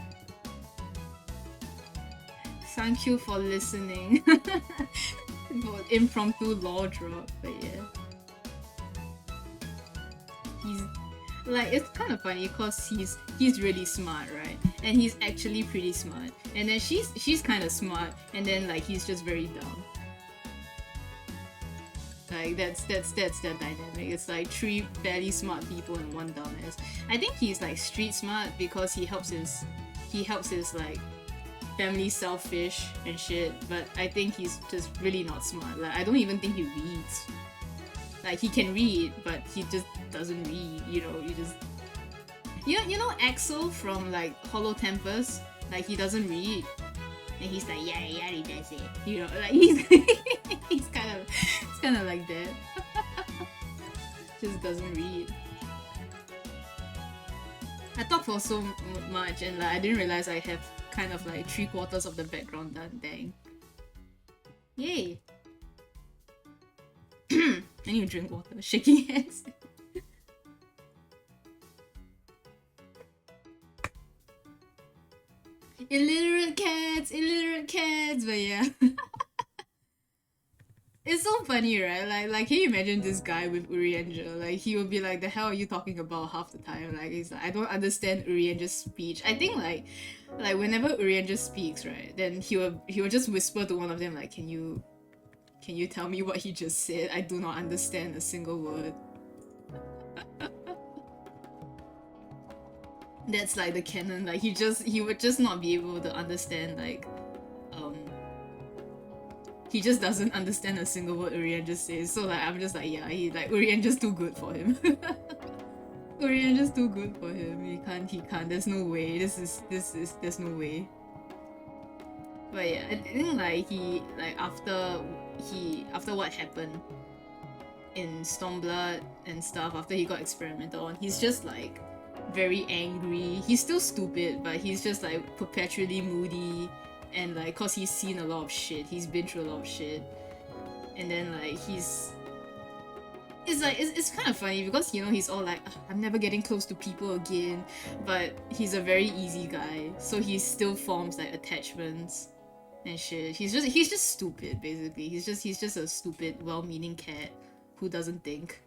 Thank you for listening. For impromptu lore drop, but yeah. He's like, it's kind of funny because he's really smart, right? And he's actually pretty smart. And then she's kind of smart, and then like he's just very dumb. Like that's the dynamic. It's like 3 fairly smart people and 1 dumbass. I think he's like street smart because he helps his like family selfish and shit, but I think he's just really not smart. Like I don't even think he reads. Like he can read, but he just doesn't read, you know. You know Axel from like Hollow Tempest, like he doesn't read, and he's like, yeah, he does it, you know, like he's he's kind of like that. Just doesn't read. I talk for so much, and like I didn't realize I have kind of like 3/4 of the background done. Dang. Yay. I need to drink water. Shaking hands. Illiterate cats, but yeah. It's so funny, right? Like, can you imagine this guy with Urianger? Like, he would be like, "The hell are you talking about?" half the time. Like, he's like, "I don't understand Urianger's speech." I think like whenever Urianger speaks, right, then he will just whisper to one of them like, "Can you tell me what he just said? I do not understand a single word." That's like the canon. Like he would just not be able to understand like he just doesn't understand a single word Urianger's says. So like I'm just like, yeah, Urianger's too good for him. Urianger's too good for him. He can't. There's no way. There's no way. But yeah, I think like he like after what happened in Stormblood and stuff, after he got experimented on, he's just like very angry. He's still stupid, but he's just like perpetually moody, and like cause he's seen a lot of shit. He's been through a lot of shit, and then like it's kind of funny because you know he's all like, "Ugh, I'm never getting close to people again," but he's a very easy guy, so he still forms like attachments and shit. He's just stupid basically. He's just a stupid, well-meaning cat who doesn't think.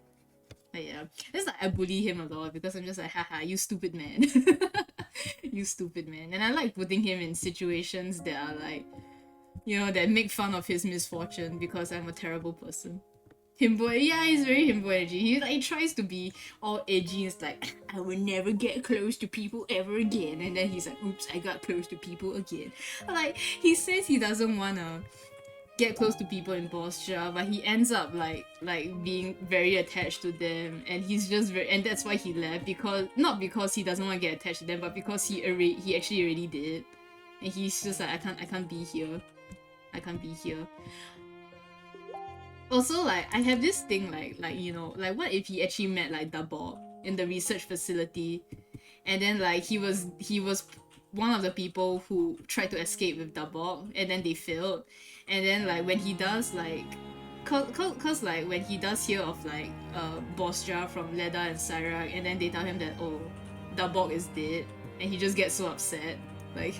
But yeah, it's like I bully him a lot because I'm just like, haha, you stupid man. You stupid man. And I like putting him in situations that are like, you know, that make fun of his misfortune because I'm a terrible person. Himbo, yeah, he's very himbo energy. He tries to be all edgy. It's like, I will never get close to people ever again. And then he's like, oops, I got close to people again. Like, he says he doesn't wanna get close to people in Bostia, but he ends up like being very attached to them, and he's just very, and that's why he left, because not because he doesn't want to get attached to them, but because he actually already did, and he's just like, I can't be here, I can't be here. Also, like, I have this thing like you know, like, what if he actually met like Dabor in the research facility, and then like he was one of the people who tried to escape with Dabor, and then they failed, and then like when he does like cause like when he does hear of like Bosja from Leda and Cyrac, and then they tell him that, oh, Dabor is dead, and he just gets so upset, like,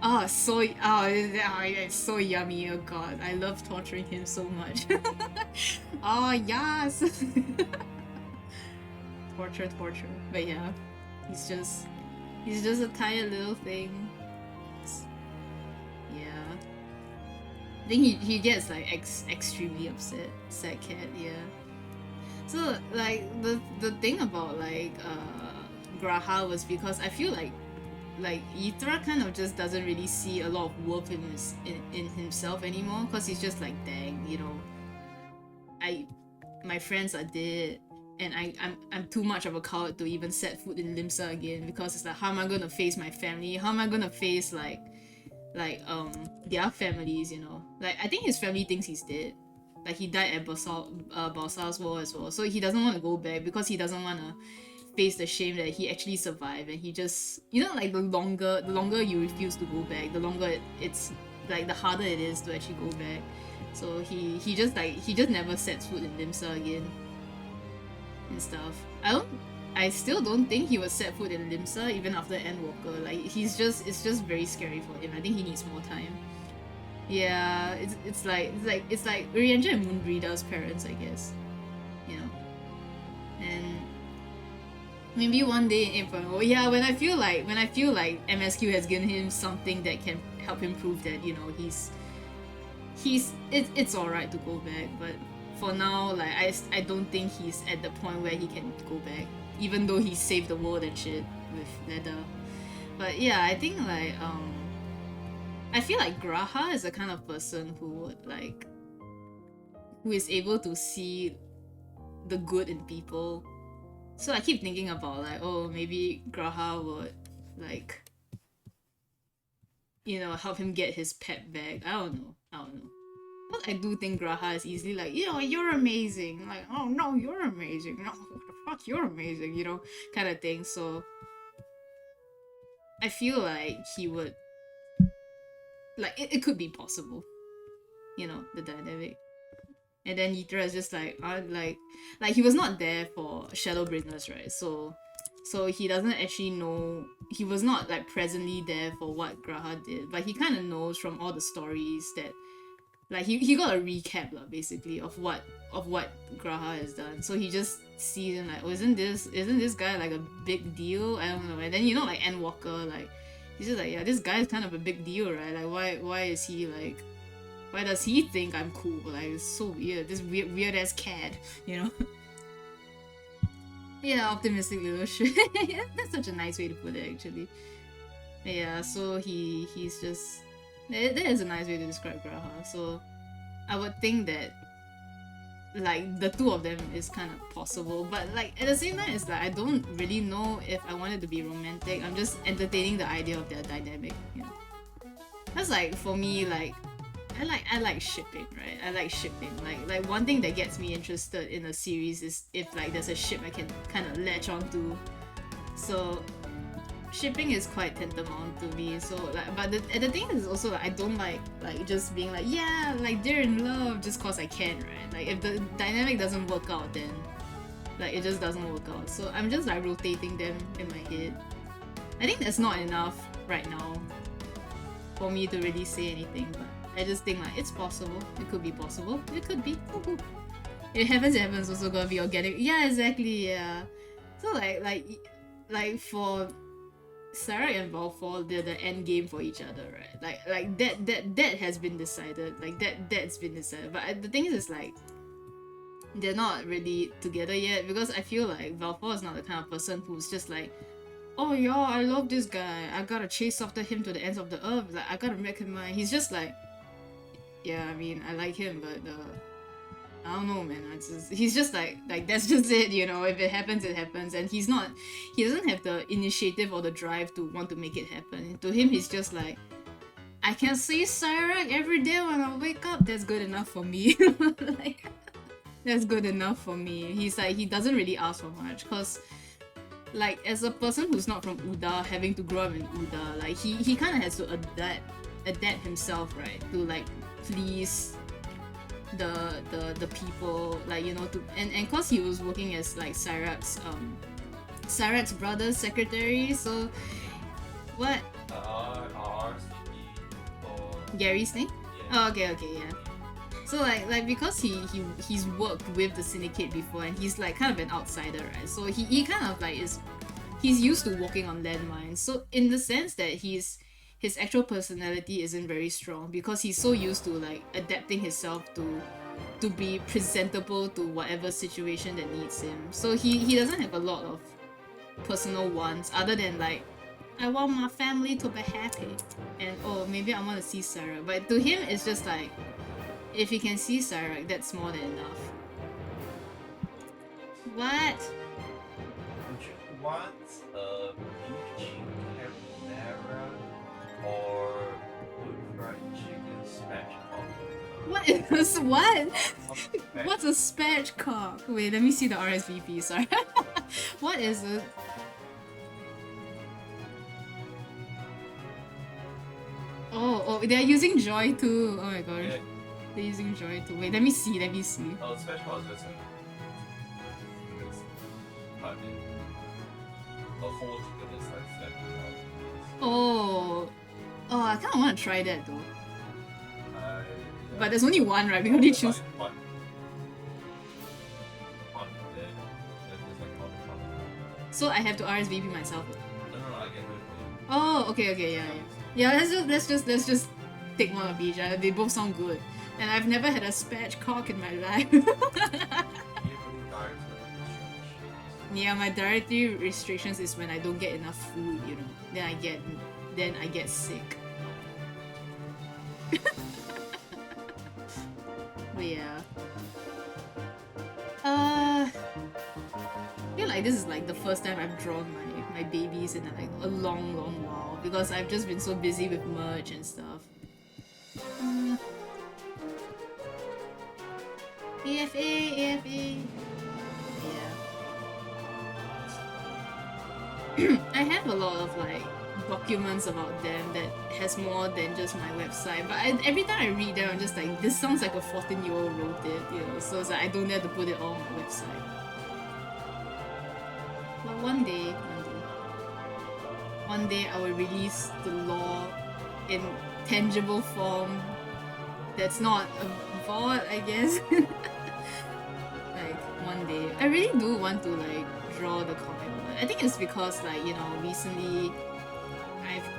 it's so yummy. Oh god, I love torturing him so much. Oh yes. Torture. But yeah, he's just a tiny little thing. Yeah. I think he gets like extremely upset. Sad cat, yeah. So like the thing about like Graha was because I feel like Yitra kind of just doesn't really see a lot of worth in himself anymore, because he's just like, dang, you know, my friends are dead, and I'm too much of a coward to even set foot in Limsa again, because it's like, how am I gonna face my family? How am I gonna face like their families, you know? Like, I think his family thinks he's dead. Like, he died at Balsal's War as well, so he doesn't want to go back because he doesn't want to face the shame that he actually survived, and he just, you know, like, the longer you refuse to go back, the longer it's like the harder it is to actually go back. So he just never sets foot in Limsa again and stuff. I still don't think he would set foot in Limsa even after Endwalker. Like, it's just very scary for him. I think he needs more time. Yeah, it's like Urianger and Moonbreeder's parents, I guess. You know. And maybe one day in April, yeah, when I feel like MSQ has given him something that can help him prove that, you know, it's alright to go back, but for now, like, I don't think he's at the point where he can go back, even though he saved the world and shit with Leda. But yeah, I think like I feel like Graha is the kind of person who is able to see the good in people. So I keep thinking about like, oh, maybe Graha would like, you know, help him get his pet back. I don't know. But I do think Graha is easily like, you know, you're amazing. Like, oh no, you're amazing. No, what the fuck, you're amazing, you know, kind of thing. So I feel like he would, like, it could be possible, you know, the dynamic. And then Yitra is just like, he was not there for Shadowbringers, right? So he doesn't actually know, he was not like presently there for what Graha did, but he kind of knows from all the stories that, like, he got a recap basically of what Graha has done. So he just sees him like, oh, isn't this guy like a big deal? I don't know. And then, you know, like, Endwalker, like, he's just like, yeah, this guy is kind of a big deal, right? Like, why is he like, why does he think I'm cool? Like, it's so weird. This weird ass cat, you know? Yeah, optimistic little shit. That's such a nice way to put it, actually. Yeah, so he's just, that is a nice way to describe Graha. So I would think that, like, the two of them is kind of possible, but like at the same time, it's like I don't really know if I want it to be romantic. I'm just entertaining the idea of their dynamic, you know. That's like, for me, like, I like shipping, right? I like shipping. Like one thing that gets me interested in a series is if like there's a ship I can kind of latch onto So shipping is quite tantamount to me. So like, but the thing is also like I don't like just being like yeah like they're in love just cause I can, right? Like if the dynamic doesn't work out, then like it just doesn't work out. So I'm just like rotating them in my head. I think that's not enough right now for me to really say anything, but I just think like it's possible. It could be possible. It could be. It happens. It happens. Also gonna be organic. Yeah, exactly. Yeah. So like for Sarah and Valfor, they're the end game for each other, right? Like that has been decided. Like that's been decided. But the thing is like they're not really together yet because I feel like Valfor is not the kind of person who's just like, oh yeah, I love this guy. I gotta chase after him to the ends of the earth. Like I gotta make him mine. He's just like, yeah, I mean, I like him, but I don't know, man. He's just like that's just it, you know. If it happens, it happens, and he doesn't have the initiative or the drive to want to make it happen. To him, he's just like, I can see Cyrac every day when I wake up. That's good enough for me. Like, that's good enough for me. He's like, he doesn't really ask for much, cause like as a person who's not from Uda, having to grow up in Uda, like he kind of has to adapt himself, right, to like please the people, like, you know, to and cause he was working as like Cyrac's brother's secretary, so what Gary's thing? Yeah. Oh, okay, yeah. So like because he's worked with the syndicate before and he's like kind of an outsider, right? So he kind of like he's used to walking on landmines. So in the sense that his actual personality isn't very strong because he's so used to like adapting himself to be presentable to whatever situation that needs him. So he doesn't have a lot of personal wants other than like I want my family to be happy and oh maybe I want to see Sarah. But to him it's just like if he can see Sarah, that's more than enough. What?
Would you want a beef chicken carbonara or wood fried chicken spatchcock?
What is what? What's a spatchcock? Wait, let me see the RSVP. Sorry. What is it? Oh, they're using Joy too. Oh my gosh. Yeah. They're using Joy too. Wait, let me see.
Oh, spatchcock is just a whole chicken is like spatchcock.
Oh, I kind of want to try that though. But there's only one, right? We can only choose.
One.
So I have to RSVP myself.
No, I get it.
Oh, okay, yeah. Let's just take one of each. They both sound good, and I've never had a spatchcock in my life. Yeah, my dietary restrictions is when I don't get enough food, you know. Then I get sick. But yeah. I feel like this is like the first time I've drawn my babies in like a long while because I've just been so busy with merch and stuff. AFA. Yeah. I have a lot of like documents about them that has more than just my website, but every time I read them I'm just like, this sounds like a 14-year-old wrote it, you know, so it's like I don't dare to put it all on my website. But one day I will release the lore in tangible form that's not a vault, I guess. Like one day I really do want to like draw the comic. I think it's because like, you know, recently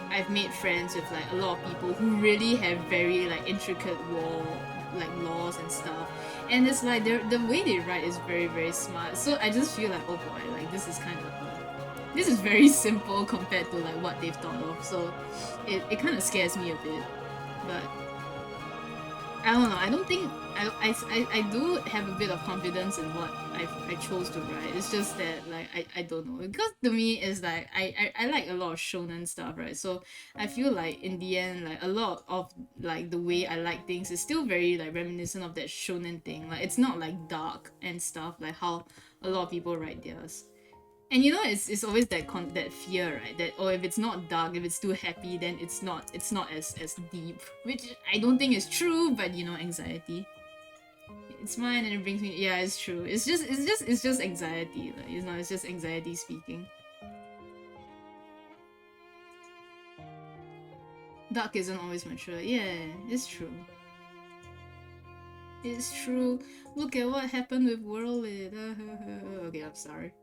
I've made friends with like a lot of people who really have very like intricate laws and stuff, and it's like the way they write is very smart. So I just feel like, oh boy, like this is very simple compared to like what they've thought of. So it kind of scares me a bit, but I don't know. I don't think I do have a bit of confidence in what I chose to write. It's just that like I don't know, because to me it's like I like a lot of shonen stuff, right? So I feel like in the end like a lot of like the way I like things is still very like reminiscent of that shonen thing. Like it's not like dark and stuff like how a lot of people write theirs. And you know, it's always that fear, right? That, oh, if it's not dark, if it's too happy, then it's not as deep. Which I don't think is true, but you know, anxiety. It's mine and it brings me. Yeah, it's true. It's just anxiety. Like, you know, it's just anxiety speaking. Dark isn't always mature. Yeah, it's true. It's true. Look at what happened with Whirlwind. Okay, I'm sorry.